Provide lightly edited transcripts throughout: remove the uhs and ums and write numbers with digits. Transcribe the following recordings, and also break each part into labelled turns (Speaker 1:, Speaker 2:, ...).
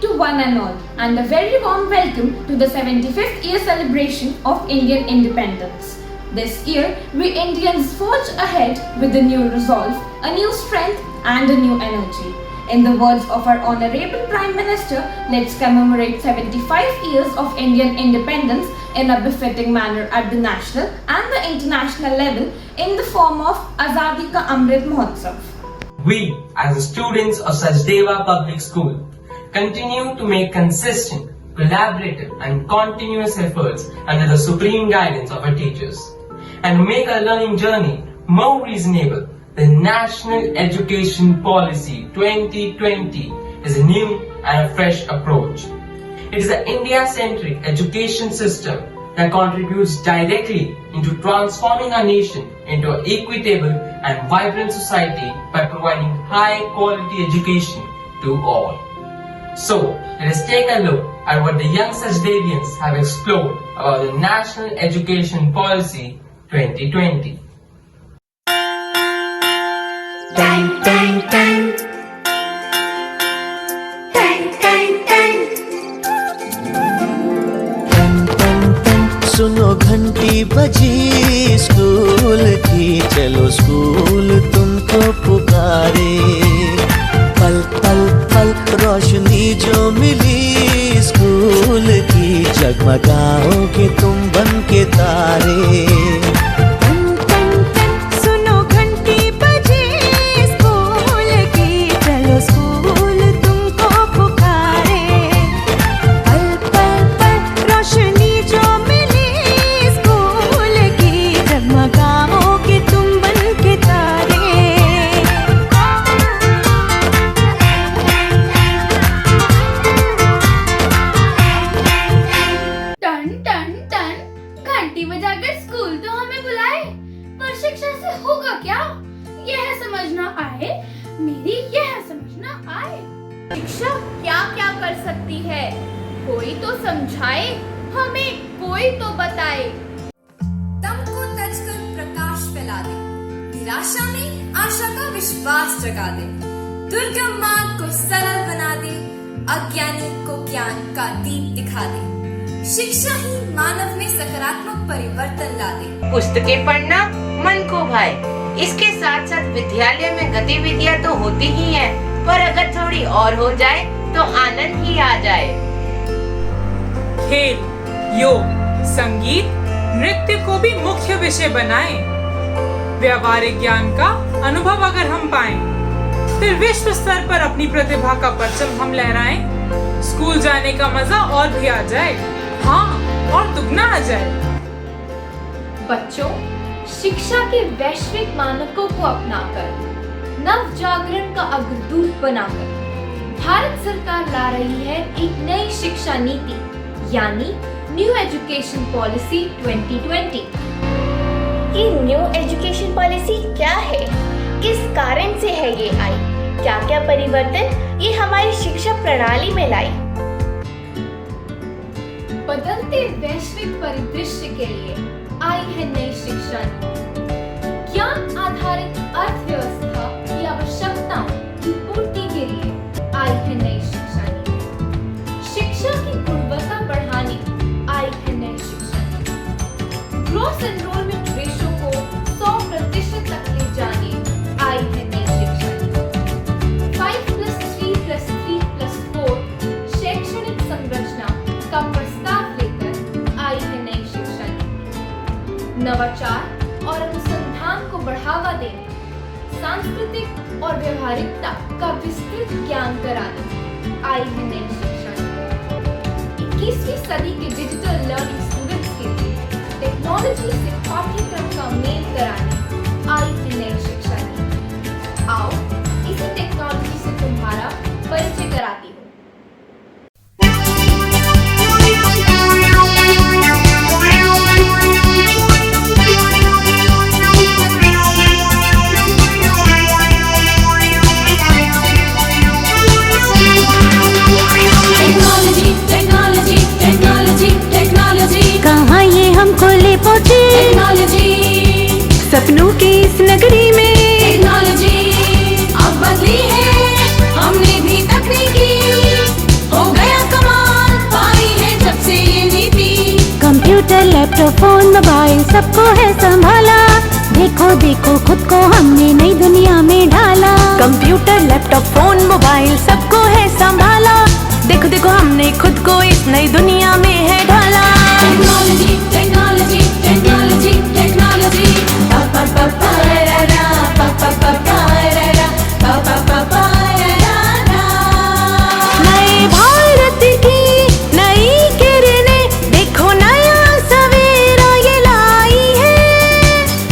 Speaker 1: to one and all, and a very warm welcome to the 75th year celebration of Indian independence. This year, we Indians forge ahead with a new resolve, a new strength, and a new energy. In the words of our Honorable Prime Minister, let's commemorate 75 years of Indian independence in a befitting manner at the national and the international level in the form of Azadi Ka Amrit Mahotsav.
Speaker 2: We, as the students of Sachdeva Public School, continue to make consistent, collaborative and continuous efforts under the supreme guidance of our teachers. And to make our learning journey more reasonable, the National Education Policy 2020 is a new and a fresh approach. It is an India-centric education system that contributes directly into transforming our nation into an equitable and vibrant society by providing high-quality education to all. So, let us take a look at what the young Sachdevians have explored about the National Education Policy 2020.
Speaker 3: Tang, tang, tang. Tang, tang, tang.
Speaker 4: सुनो घंटी बजी school की, चलो school तुमको पुकारे। पल पल पल रोशनी जो मिली स्कूल की, जगमगाओगे तुम बन के तारे।
Speaker 1: शिक्षा क्या क्या कर सकती है, कोई तो समझाए हमें, कोई तो बताए।
Speaker 5: दम को तजकर प्रकाश फैला दे, निराशा में आशा का विश्वास जगा दे, दुर्गम मार्ग को सरल बना दे, अज्ञानी को ज्ञान का दीप दिखा दे। शिक्षा ही मानव में सकारात्मक परिवर्तन ला दे।
Speaker 6: पुस्तकें पढ़ना मन को भाए, इसके साथ साथ विद्यालय में गतिविधियां तो होती ही हैं, पर अगर थोड़ी और हो जाए तो आनंद ही आ जाए।
Speaker 7: खेल, योग, संगीत, नृत्य को भी मुख्य विषय बनाएं। व्यवहारिक ज्ञान का अनुभव अगर हम पाएं, फिर विश्व स्तर पर अपनी प्रतिभा का परचम हम लहराएं। स्कूल जाने का मजा और भी आ जाए, हाँ और दुगना आ जाए।
Speaker 1: बच्चों, शिक्षा के वैश्विक मानकों को अपनाकर, नव जागरण का अग्रदूत बनाकर भारत सरकार ला रही है एक नई शिक्षा नीति, यानी न्यू एजुकेशन पॉलिसी 2020।
Speaker 8: ये न्यू एजुकेशन पॉलिसी क्या है, किस कारण से है ये आई, क्या क्या परिवर्तन ये हमारी शिक्षा प्रणाली में लाई।
Speaker 1: बदलते वैश्विक परिदृश्य के लिए आई है नई शिक्षा नीति। ज्ञान आधारित अर्थव्यवस्था की आवश्यकताओं की पूर्ति के लिए आई है नई शिक्षा नीति। शिक्षा की गुणवत्ता बढ़ाने आई है नई शिक्षा नीति। ग्रॉस एनरोलमेंट रेशो को 100% तक ले जाने आई है नई शिक्षा नीति। 5+3+3+4 शैक्षणिक संरचना का प्रस्ताव लेकर आई है नई शिक्षा नीति। नवाचार और अनुसंधान को बढ़ावा देने, सांस्कृतिक और व्यवहारिकता का विस्तृत ज्ञान कराने आई है नई शिक्षा नीति। 21वीं सदी के डिजिटल लर्निंग स्टूडेंट्स के लिए टेक्नोलॉजी से पाठ्यक्रम का मेल कराने आई है नई शिक्षा नीति। आओ इसी टेक्नोलॉजी से तुम्हारा परिचय कराती हूँ।
Speaker 3: सपनों की इस नगरी में
Speaker 5: टेक्नोलॉजी अब बदली है, हमने भी तकनीकी हो गए।
Speaker 3: कंप्यूटर लैपटॉप फोन मोबाइल सबको है संभाला। देखो देखो खुद को हमने नई दुनिया में ढाला। कंप्यूटर लैपटॉप फोन मोबाइल सबको है संभाला। देखो देखो हमने खुद को इस नई दुनिया में है ढाला।
Speaker 5: टेक्नोलॉजी टेक्नोलॉजी टेक्नोलॉजी टेक्नोलॉजी पा पा पा पा रा रा पा पा पा पा रा रा पा पा पा पा रा रा।
Speaker 3: नए भारत की नई किरणें देखो नया सवेरा ये लाई है।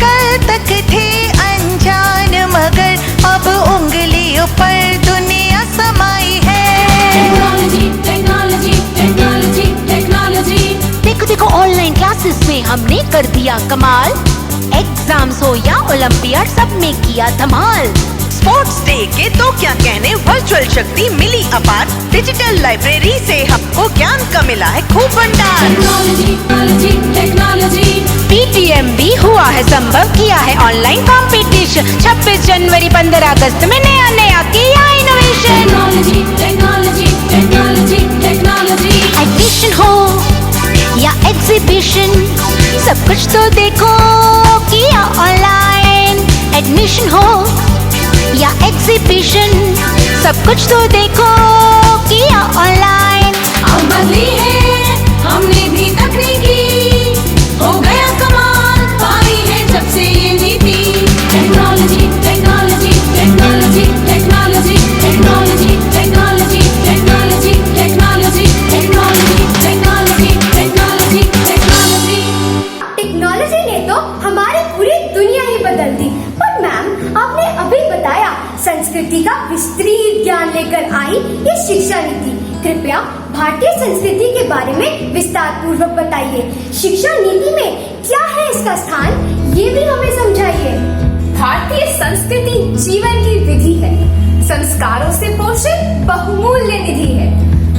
Speaker 9: कल तक थे अनजान मगर अब उंगलियों पर दुनिया समाई है।
Speaker 5: टेक्नोलॉजी टेक्नोलॉजी टेक्नोलॉजी टेक्नोलॉजी
Speaker 8: देखो देखो ऑनलाइन क्लासेस में हमने कर दिया कमाल। एग्जाम्स हो या ओलंपियाड सब में किया धमाल।
Speaker 9: स्पोर्ट्स डे के तो क्या कहने, वर्चुअल शक्ति मिली अपार। डिजिटल लाइब्रेरी से हमको ज्ञान का मिला है खूब भंडार।
Speaker 5: टेक्नोलॉजी टेक्नोलॉजी टेक्नोलॉजी
Speaker 8: पीटीएम भी हुआ है संभव, किया है ऑनलाइन कंपटीशन। 26 जनवरी 15 अगस्त में नया नया किया innovation.
Speaker 5: Technology technology technology technology
Speaker 8: admission हो या एग्जीबिशन सब कुछ तो देखो किया ऑनलाइन। एडमिशन हो या एग्जीबिशन सब कुछ तो देखो किया ऑनलाइन।
Speaker 5: अब बदली है हमने भी तकनीकी, हो गया कमाल पाई है जब से ये नीति। Technology technology technology technology technology technology technology technology technology technology technology technology.
Speaker 10: Technology ने तो हमारी पूरी दुनिया ही बदल दी। पर मैम आपने अभी बताया संस्कृति का विस्तृत ज्ञान लेकर आई ये शिक्षा नीति। कृपया भारतीय संस्कृति के बारे में विस्तार पूर्वक बताइए। शिक्षा नीति में क्या है इसका स्थान, ये भी हमें समझाइए।
Speaker 1: भारतीय संस्कृति जीवन की विधि है, संस्कारों से पोषित बहुमूल्य निधि है।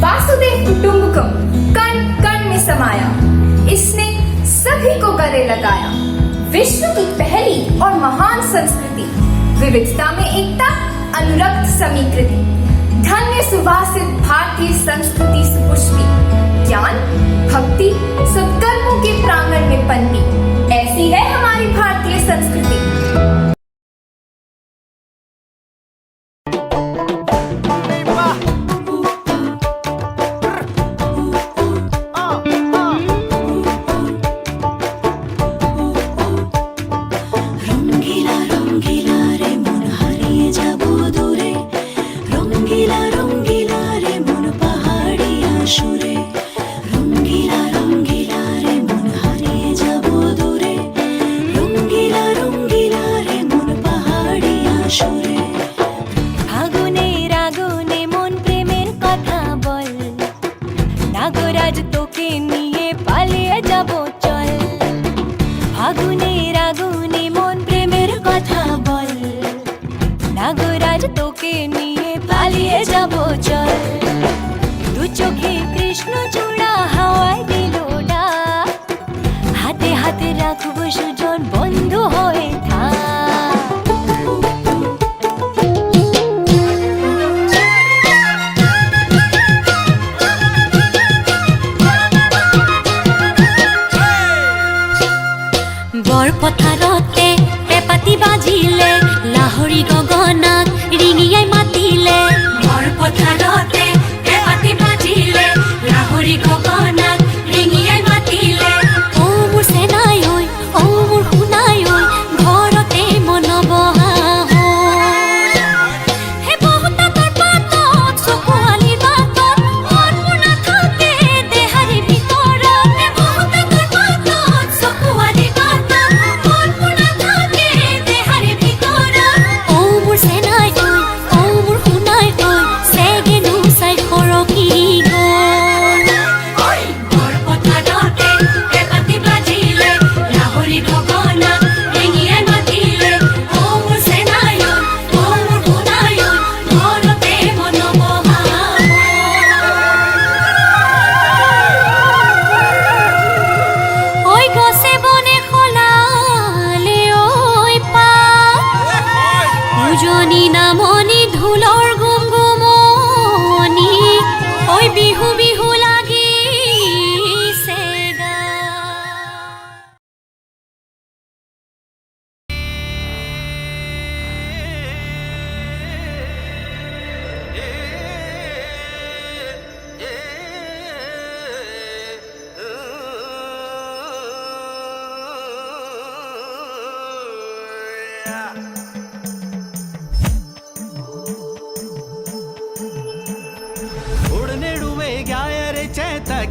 Speaker 1: वासुदेव कुटुंबकम कण कण में समाया, इसने सभी को गले लगाया। विश्व की पहली और महान संस्कृति, विविधता में एकता, अनुरक्त समीकृति। धन्य सुभाषित भारतीय संस्कृति सुपुष्पी, ज्ञान भक्ति सत्कर्मों के प्रांगण में पनपी। ऐसी है हमारी भारतीय संस्कृति।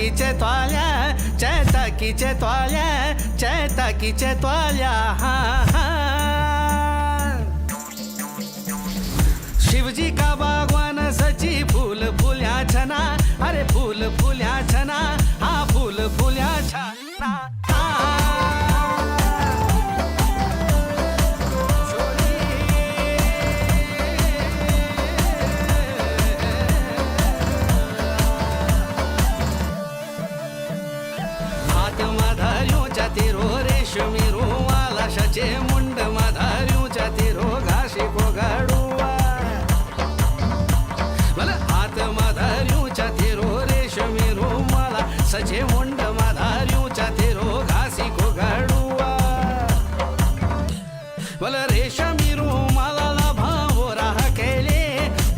Speaker 4: चैताकीचे त्वाल्या, चैताकीचे त्वाल्या, चैताकीचे त्वाल्या. शिवजी का बागवान सची फूल फुल्या छना, अरे फूल फुल्या छना, हा फूल फुल्या छना. हात माधार्यो जातीरो रेशमी रुमाला, शचे मुंड माधार्यो जातीरो घाशी कोगाडुआ. हात माधार्यो जातीरो रेशमी रुमाला, सचे मुंड माधार्यो जातीरो घासी कोगाडुआ. रेशमी रुमाला भावो राह केले,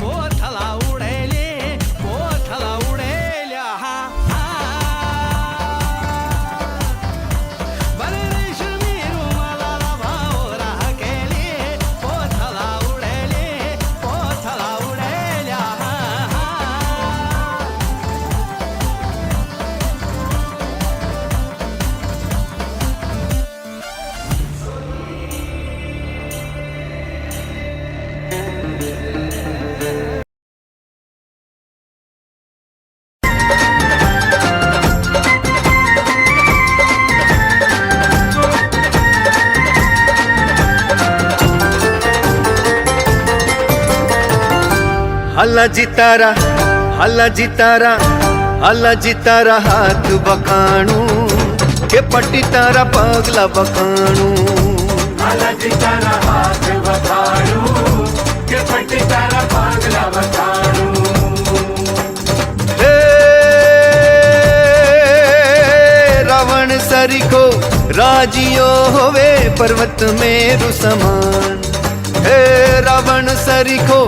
Speaker 4: पोथला उडेले, पोथला उडेल्या. रेशमी रुमाला भावो राह केले, पोथला उडेले, पोथला उडेल्या. हल्ला जितारा, हल्ला जितारा, हल्ला जितारा हाथ बखाणू के पट्टी तारा पगला बखाणू. हल्ला जितारा हाथ बखाणू के पट्टी तारा पगला बखाणू. रावण सरीखो राजियो होवे पर्वत मेरु समान. हे रावण सरीखो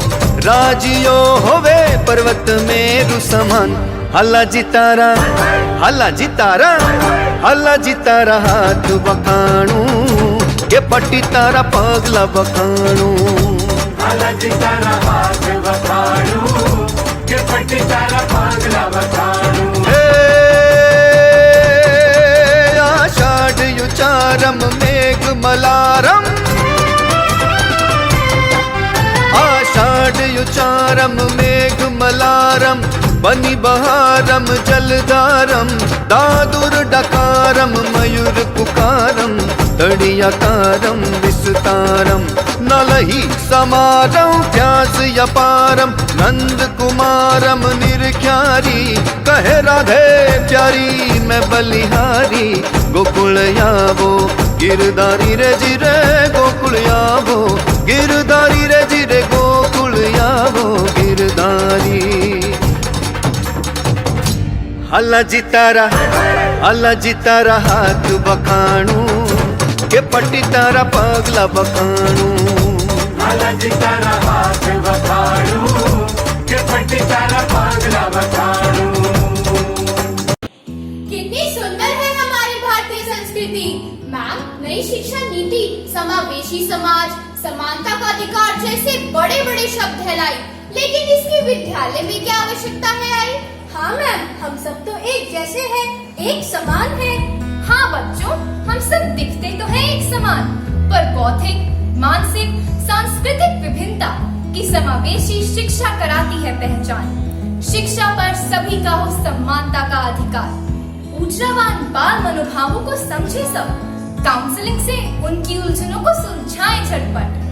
Speaker 4: राजियो होवे पर्वत मेरु समान. हल्ला जितारा, हल्ला जितारा, हल्ला जितारा हाथ बखाणू के पट्टी तारा पगला बखाणू. हल्ला जितारा हाथ बखाणू के पट्टी तारा पगला बखाणू. आषाढ युचारम मेघ मलारम, आषाढ युचारम मेघ मलारम, बनी बहारम जलधारम, दादुर डकारम मयूर पुकारम, तड़ियाकारम विस्तारम, नलही समारम प्यास यपारम, नंद कुमारम निर्ख्यारी, कहे राधे प्यारी मैं बलिहारी. गोकुल यावो गिरधारी रे जिरे, गोकुल यावो गिरधारी रे जिरे, गोकुल यावो गिरधारी. हल्ला जितारा, हल्ला जितारा हाथ बखाणू के पट्टी तारा पगला बखाणू. हल्ला जितारा हाथ बखाणू के पट्टी तारा पगला बखाणू.
Speaker 1: कितनी सुंदर है हमारी भारतीय संस्कृति. मैम, नई शिक्षा नीति समावेशी समाज, समानता का अधिकार जैसे बड़े बड़े शब्द है लाई, लेकिन इसकी विद्यालय में क्या आवश्यकता है आई?
Speaker 10: हाँ मैम, हम सब तो एक जैसे हैं, एक समान हैं.
Speaker 1: हाँ बच्चों, हम सब दिखते तो हैं एक समान, पर बौद्धिक, मानसिक, सांस्कृतिक विभिन्नता की समावेशी शिक्षा कराती है पहचान. शिक्षा पर सभी का हो समानता का अधिकार. ऊर्जावान बाल मनोभावों को समझे सब, काउंसलिंग से उनकी उलझनों को सुलझाएं झटपट.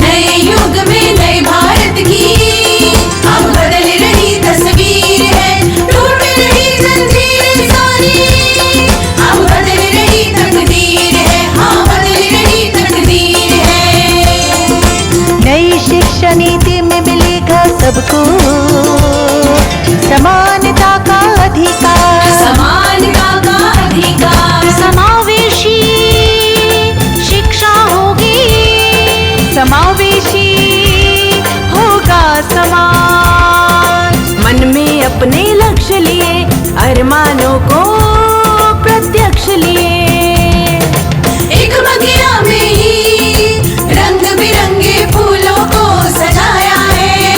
Speaker 3: नए युग में नए भारत की अब बदल रही तस्वीर है, टूट रही जंजीरें सारी, अब बदल रही तकदीर है, हाँ बदल रही तकदीर है. नई शिक्षा नीति में मिलेगा सबको समानता का अधिकार, समानता का अधिकार. समावेशी शिक्षा होगी, समावेशी होगा समाज. मन में अपने लक्ष्य लिए, अरमानों को प्रत्यक्ष लिए, एक बगिया में ही रंग बिरंगे फूलों को सजाया है.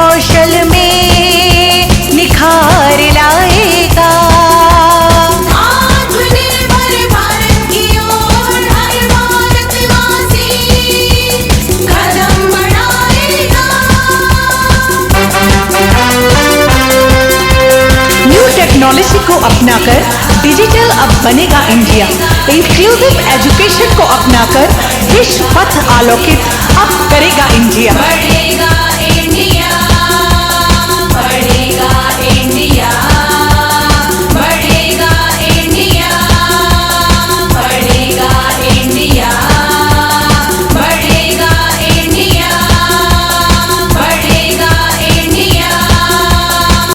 Speaker 3: कौशल में निखार लाएगा।
Speaker 9: आत्मनिर्भर भारत की ओर हर भारतवासी कदम बढ़ाएगा।
Speaker 3: न्यू टेक्नोलॉजी को अपनाकर डिजिटल अब बनेगा इंडिया। इंक्लूसिव एजुकेशन को अपनाकर विश्व पथ आलोकित अब करेगा इंडिया।
Speaker 9: बढ़ेगा